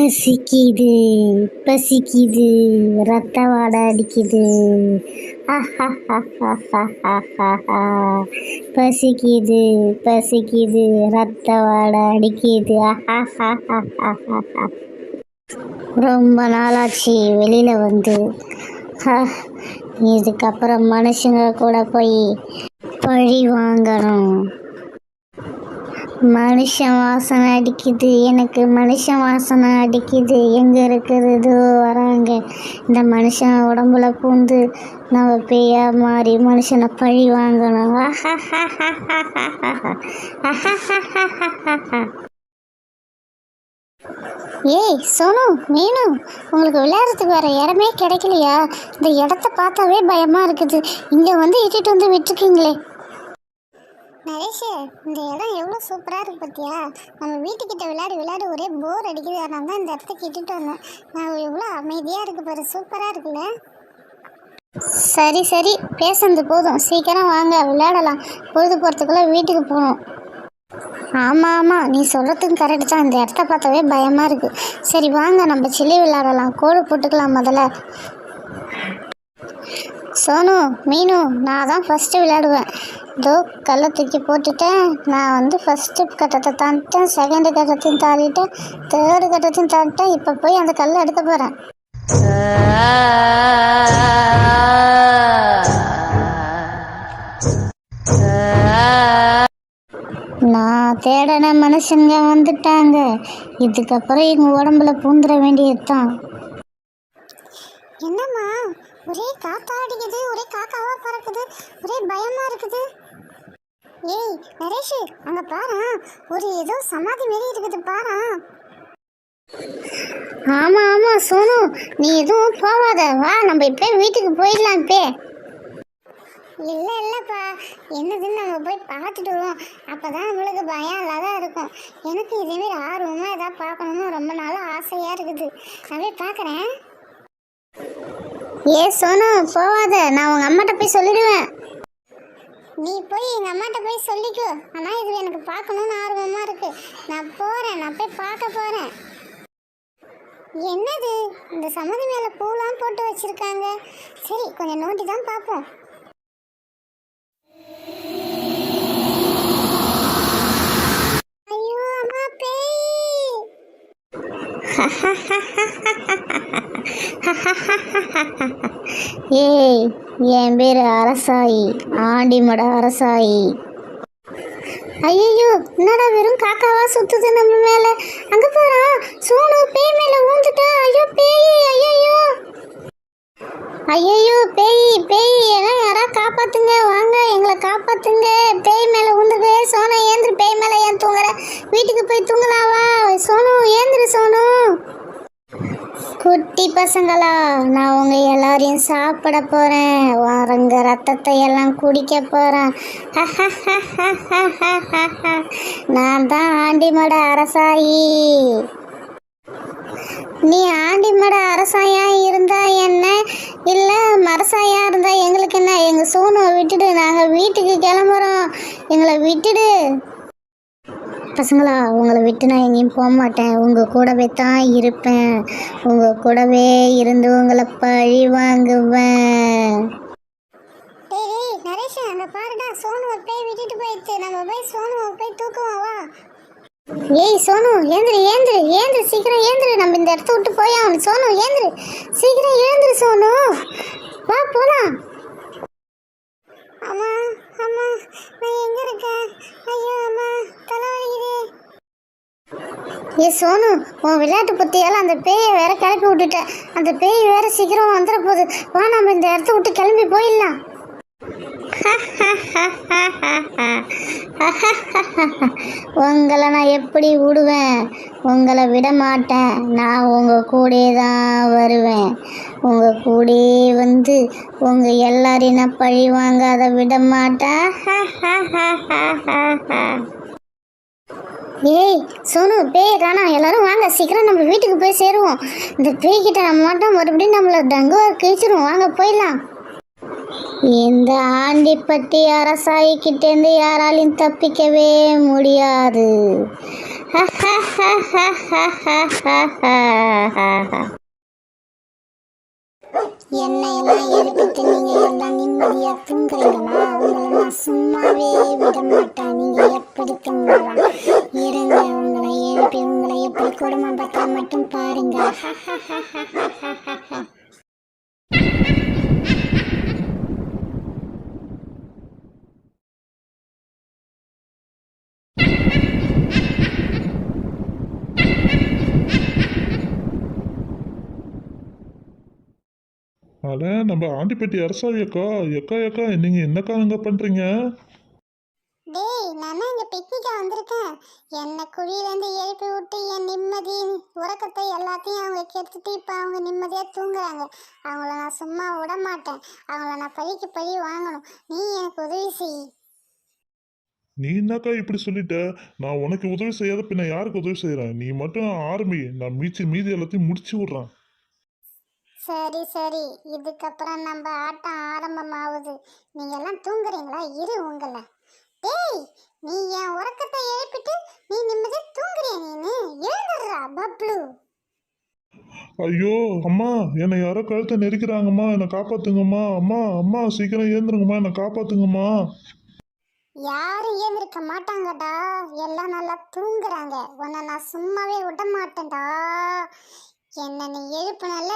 பசிக்குது பசிக்குது ரத்த வாடை அடிக்குது. பசிக்குது பசிக்குது ரத்த வாடை அடிக்குது. ரொம்ப நாளாச்சு வெளியில வந்து. இதுக்கப்புறம் மனுஷங்க கூட போய் பழி வாங்கணும். மனுஷன் வாசனை அடிக்குது, எனக்கு மனுஷன் வாசனை அடிக்குது. எங்கே இருக்கிறது வராங்க. இந்த மனுஷன் உடம்புல பூந்து நம்ம பேயா மாறி மனுஷனை பழி வாங்கணும். ஏய் சோனு, மீனு, உங்களுக்கு விளையாடுறதுக்கு வேறு இடமே கிடைக்கலையா? இந்த இடத்த பார்த்தாவே பயமாக இருக்குது. இங்கே வந்து இட்டுட்டு வந்து விட்டுருக்கீங்களே. நரேஷ், இந்த இடம் எவ்வளோ சூப்பராக இருக்குது பார்த்தியா? நம்ம வீட்டுக்கிட்ட விளையாடி ஒரே போர் அடிக்குது. அதனால தான் இந்த இடத்துக்கு இட்டுட்டு வந்தேன். நான் எவ்வளோ அமைதியாக இருக்குது பாரு, சூப்பராக இருக்குல்ல? சரி சரி, பேசுறது போதும், சீக்கிரம் வாங்க விளையாடலாம். பொழுது போகிறதுக்குள்ளே வீட்டுக்கு போகணும். ஆமாம் ஆமாம், நீ சொல்கிறதுக்கு கரெக்டு தான். இந்த இடத்த பார்த்தாவே பயமாக இருக்குது. சரி வாங்க, நம்ம சில்லி விளையாடலாம். கோடு போட்டுக்கலாம் முதல்ல. சோனு, மீனு, நான் தான் ஃபஸ்ட்டு விளையாடுவேன். இதோ கல்லை தூக்கி போட்டுட்டேன். நான் வந்து ஃபஸ்ட்டு கட்டத்தை தாண்டிட்டேன், செகண்டு கட்டத்தையும் தாண்டிட்டேன், தேர்டு கட்டத்தையும் தாண்டிட்டேன். இப்போ போய் அந்த கல்லை எடுக்க போகிறேன். நான் தேடின மனுஷங்க வந்துட்டாங்க. இதுக்கப்புறம் எங்கள் உடம்புல பூந்துட வேண்டியது தான். என்னம்மா ஒரே காத்தா அடிக்குது, ஒரே காக்காவா பறக்குது, ஒரே பயமா இருக்குது. ஏய் நரேஷ், அங்க பாரு, ஒரு ஏதோ சமாதி மாரி இருக்குது பாரு. ஆமா ஆமா சோனு, நீ எதுவும் போகாத, வா நம்ம இப்போ வீட்டுக்கு போயிடலாம். இப்போ இல்லைப்பா, என்னதுன்னு நம்ம போய் பார்த்துட்டு வருவோம். அப்போதான் நம்மளுக்கு பயம் இல்லாத இருக்கும். எனக்கு இதேமாரி ஆர்வமாக எதாவது பார்க்கணுன்னு ரொம்ப நாளாக ஆசையாக இருக்குது. நான் போய் பார்க்குறேன். ஏ சோனு போகாத, நான் உங்கள் அம்மாட்ட போய் சொல்லிடுவேன். நீ போய் எங்கள் அம்மாட்ட போய் சொல்லிக்கோ. ஆனால் இது எனக்கு பார்க்கணுன்னு ஆர்வமாக இருக்குது. நான் போகிறேன், நான் போய் பார்க்க போகிறேன். என்னது இந்த சம்மதி மேலே பூலாம் போட்டு வச்சுருக்காங்க. சரி, கொஞ்சம் நோண்டி தான் பார்ப்போம். ஐயோ அம்மா, பேய்! ஏய், என் பேர் அரசாயி, ஆண்டிமட அரசாயி. ஐயோ, என்னடா வெறும் காக்காவா சுத்துது நம்ம மேல. அங்க பாரு, சோனு பேய் மேல ஊந்துட்டா. ஐயோ பேய், ஐயோ ஐயோ பேய் பேய், என்ன யாரா காப்பாத்துங்க, வாங்க எங்களை காப்பாத்துங்க. பேய் மேல ஊந்துது. சோனு ஏந்திரு, பேய் மேல ஏன் தூங்குற? வீட்டுக்கு போய் தூங்கலாவா? சோனு ஏந்திரு. சோனு, குட்டி பசங்களா, நான் உங்க எல்லாரையும் சாப்பிட போறேன். வரங்க ரத்தத்தை எல்லாம் குடிக்க போறேன். நான் தான் ஆண்டிமட அரசாயி. நீ ஆண்டிமட அரசாயா இருந்தா என்ன, இல்லை மரசாயா இருந்தா எங்களுக்கு என்ன? எங்க சோனுவை விட்டுடு, நாங்க வீட்டுக்கு கிளம்புறோம். எங்களை விட்டுடு. பசங்களா, உங்களை விட்டு நான் எங்கேயும் போக மாட்டேன். உங்கள் கூடவே தான் இருப்பேன். உங்கள் கூடவே இருந்து உங்களை பழி வாங்குவேன். டேய் நரேஷ், அங்கே பாருடா, சோனுவை போய் விட்டுட்டு போயிடுச்சு. நம்ம போய் சோனுவை போய் தூக்குவோம், வா. ஏய் சோனு, ஏந்திரு ஏந்திரு ஏந்திரு, சீக்கிரம் ஏந்திரு. நம்ம இந்த இடத்த விட்டு போயாகணும். சோனு ஏந்திரு, சீக்கிரம் ஏந்திரு. சோனு வா போலாம். அம்மா அம்மா, நான் எங்கே இருக்கேன்? ஐயோ அம்மா, தலைவலிக்குது. ஏ சோனு, உன் விளையாட்டு புத்தியால் அந்த பேயை வேற கிளப்பி விட்டுட்டேன். அந்த பேய் வேற சீக்கிரம் வந்துட போகுது. வா நம்ம இந்த இடத்த விட்டு கிளம்பி போயிடலாம். உங்களை நான் எப்படி விடுவேன்? உங்களை விட மாட்டேன். நான் உங்கள் கூடயே தான் வருவேன். உங்கள் கூடயே வந்து உங்கள் எல்லாரையும் நான் பழி வாங்க அதை விட மாட்டேன். ஏய் சோனு, பேய் காணா. எல்லாரும் வாங்க, சீக்கிரம் நம்ம வீட்டுக்கு போய் சேருவோம். இந்த பேய்கிட்ட நம்ம மட்டும் மறுபடியும் நம்மளை டங்குவா கிழிச்சிரும். வாங்க போயிடலாம். இந்த ஆண்டிப்பட்டி அரசாயிக்கிட்டேருந்து யாராலையும் தப்பிக்கவே முடியாது. எண்ணெயெல்லாம் எடுத்துட்டு நீங்க எல்லாம் நிம்மதியா தூங்குறீங்களா? உங்களை நான் சும்மாவே விட மாட்டேன். நீங்க எப்படி தூங்கலாம்? இருங்க, உங்களை எழுப்பி உங்களை எப்படி கொடுமை பார்த்தா மட்டும் பாருங்க. அட நம்ம ஆண்டிப்பட்டி அரசாவி அக்கா எக்கா எக்கா நீங்க என்னக்கா அங்க பண்றீங்க? டேய், நான் இங்க பிக்னிக்கா வந்திருக்கேன். என்னை குழியிலேருந்து எழுப்பி விட்டு என் நிம்மதி உறக்கத்தை எல்லாத்தையும் அவங்க கெடுத்துட்டு இப்போ அவங்க நிம்மதியாக தூங்குறாங்க. அவங்கள நான் சும்மா விட மாட்டேன். அவங்கள நான் பழிக்கு பழி வாங்கணும். நீ எனக்கு உதவி செய். நீ என்னக்கா இப்படி சொல்லிட்ட? நான் உனக்கு உதவி செய்யாத பின்ன யாருக்கு உதவி செய்யறேன்? நீ மட்டும் ஆரம்பி, நான் மீதி எல்லாத்தையும் முடிச்சு விடுறேன். சரி சரி, இதுக்கப்புறம் நம்ம ஆட்டம் ஆரம்பமாகுது. நீங்க எல்லாம் தூங்குறீங்களா? இரு உங்களை. டேய், நீ என் உறக்கத்தை எழுப்பிட்டு நீ நிம்மதியா தூங்குறிய? நீனு எழுந்துடுறா பப்ளு. ஐயோ அம்மா, என்னை யாரோ கழுத்தை நெரிக்கிறாங்கம்மா, என்னை காப்பாத்துங்கம்மா. அம்மா அம்மா சீக்கிரம் ஏந்துருங்கம்மா, என்னை காப்பாத்துங்கம்மா. யாரும் ஏந்திருக்க மாட்டாங்கடா, எல்லாம் நல்லா தூங்குறாங்க. உன்னை நான் சும்மாவே விட மாட்டேன்டா. என்ன நீ எழுப்புனல,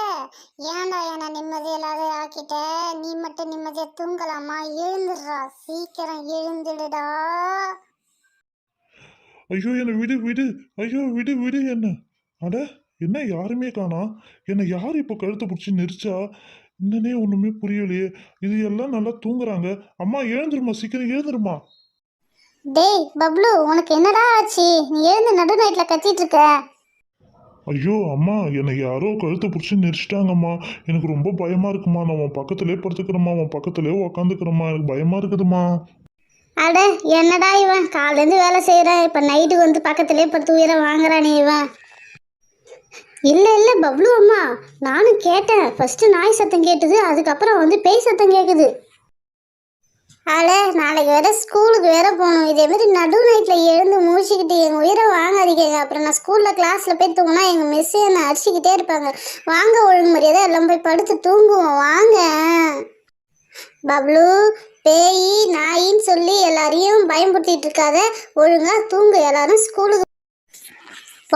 ஏன்டா என்ன நிம்மதி இல்லாத ஆக்கிட்ட? நீ மட்டும் நிம்மதியா தூங்கலாமா? எழுந்துடுறா, சீக்கிரம் எழுந்துடுடா. ஐயோ என்னை விடு விடு, ஐயோ விடு விடு என்ன. அட என்ன யாருமே காணா? என்னை யார் இப்போ கழுத்தை பிடிச்சி நெரிச்சா? என்னன்னே ஒண்ணுமே புரியலையே. இது எல்லாம் நல்லா தூங்குறாங்க. அம்மா எழுந்துருமா, சீக்கிரம் எழுந்துருமா. டேய் பப்ளு, உனக்கு என்னடா ஆச்சு? நீ எழுந்து நடு நைட்டில் கத்திட்டு இருக்க. ஐயோ அம்மா, என்னை யாரோ கழுத்தை பிடிச்சி நெரிச்சிட்டாங்கம்மா. எனக்கு ரொம்ப பயமா இருக்குமா. நான் உன் பக்கத்திலே படுத்துக்கிறேம்மா, உன் பக்கத்திலே உக்காந்துக்கிறேம்மா. எனக்கு பயமா இருக்குதுமா. அட என்னடா இவன் காலேருந்து வேலை செய்கிறேன், இப்போ நைட்டுக்கு வந்து பக்கத்துலேயே படுத்து உயிரை வாங்குறானே இவன். இல்லை இல்லை பப்ளு அம்மா, நானும் கேட்டேன். ஃபஸ்ட்டு நாய் சத்தம் கேட்டுது, அதுக்கப்புறம் வந்து பேய் சத்தம் கேட்குது. அட நாளைக்கு வேற ஸ்கூலுக்கு வேற போகணும். இதேமாரி நடு நைட்டில் எழுந்து முடிச்சுக்கிட்டு எங்கள் உயிரை வாங்காதீங்க. அப்புறம் நான் ஸ்கூலில் கிளாஸில் போய் தூங்கினா எங்கள் மிஸ்ஸு என்னை அடிச்சுக்கிட்டே இருப்பாங்க. வாங்க, ஒழுங்கு மரியாதை எல்லாம் போய் படுத்து தூங்குவோம் வாங்க. பப்ளு, பேய் நாயின்னு சொல்லி எல்லாரையும் பயன்படுத்திட்டு இருக்காத, ஒழுங்காக தூங்கு. எல்லாரும் ஸ்கூலுக்கு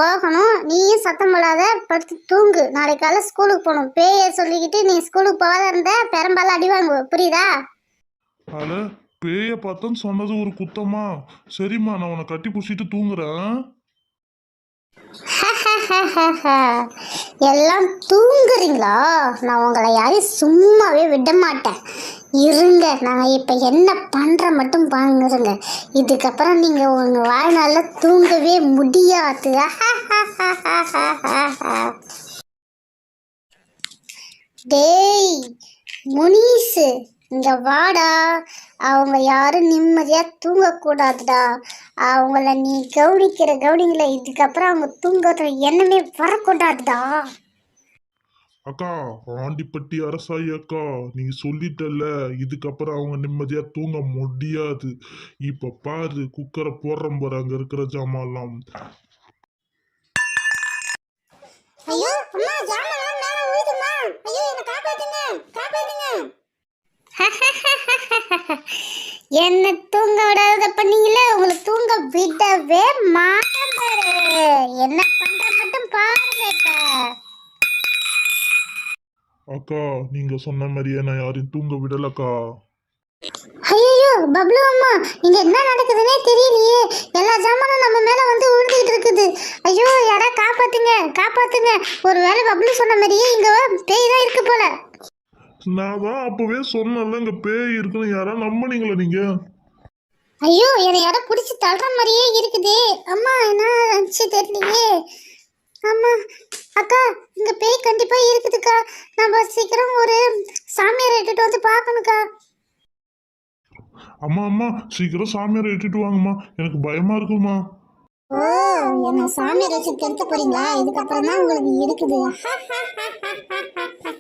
போகணும், நீயும் சத்தம் போடாத, படுத்து தூங்கு. நாளைக்கு காலை ஸ்கூலுக்கு போகணும். பேயை சொல்லிக்கிட்டு நீ ஸ்கூலுக்கு போகாத இருந்த பெரும்பாலும் அடி வாங்குவ, புரியுதா? அட பேய பார்த்தேன்னு சொன்னது ஒரு குத்தமா? சரிம்மா, நான் உன்னை கட்டி பிடிச்சிட்டு தூங்குறேன். எல்லாம் தூங்குறீங்களா? நான் உங்களை யாரையும் சும்மாவே விட மாட்டேன். இருங்க, நாங்கள் இப்போ என்ன பண்ணுற மட்டும் பாருங்க. இதுக்கப்புறம் நீங்கள் உங்கள் வாழ்நாளில் தூங்கவே முடியாது. டேய் முனிசு, இங்க வாடா. அவங்க யாரும் நிம்மதியா தூங்கக்கூடாதுடா. அவங்கள நீ கவனிக்கல, இதுக்கப்புறம் அவங்க தூங்குற எண்ணமே வரக்கூடாதுடா. அக்கா, ஆண்டிப்பட்டி அரசாயி அக்கா, நீ சொல்லிட்டல்ல, இதுக்கப்புறம் அவங்க நிம்மதியா தூங்க முடியாது. இப்ப பாரு, குக்கரை போடுறோம் பாரு, அங்க இருக்கிற ஜாமான்லாம். ஐயோ அம்மா, ஜாமான் மேல விழுதுமா. ஐயோ, என்ன காப்பாத்துங்க, காப்பாத்துங்க. என்ன தூங்க விடாத பண்ணீங்களே, உங்களை தூங்க விடவே மாட்டேன் பாரு. என்ன பண்ற மட்டும் பாருங்க. இப்ப அக்கா, நீங்க சொன்ன மாதிரியே நான் யாரையும் தூங்க விடலக்கா. ஐயோ பப்ளு அம்மா, இங்க என்ன நடக்குதுன்னே தெரியலையே. எல்லா ஜாமானும் நம்ம மேல வந்து விழுந்துகிட்டு இருக்குது. ஐயோ யாரா காப்பாத்துங்க, காப்பாத்துங்க. ஒருவேளை பப்ளு சொன்ன மாதிரியே இங்க பேய் தான் இருக்கு போல. நான் தான் அப்பவே சொன்னேன்ல, இங்க பேய் இருக்குன்னு. யாரா நம்பினீங்களா நீங்க? ஐயோ என்னை யாரோ பிடிச்சி தள்ளுற மாதிரியே இருக்குதே. அம்மா என்ன ஆச்சு தெரியலையே. அம்மா அக்கா, இங்க பேய் கண்டிப்பா இருக்குதுக்கா. நம்ம சீக்கிரம் ஒரு சாமியார் இட்டுட்டு வந்து பார்க்கணுக்கா. அம்மா அம்மா, சீக்கிரம் சாமியாரை இட்டுட்டு வாங்கம்மா, எனக்கு பயமா இருக்குமா. ஓ, என்ன சாமியார் வச்சு கெடுக்க போறீங்களா? இதுக்கப்புறம் தான் உங்களுக்கு இருக்குது.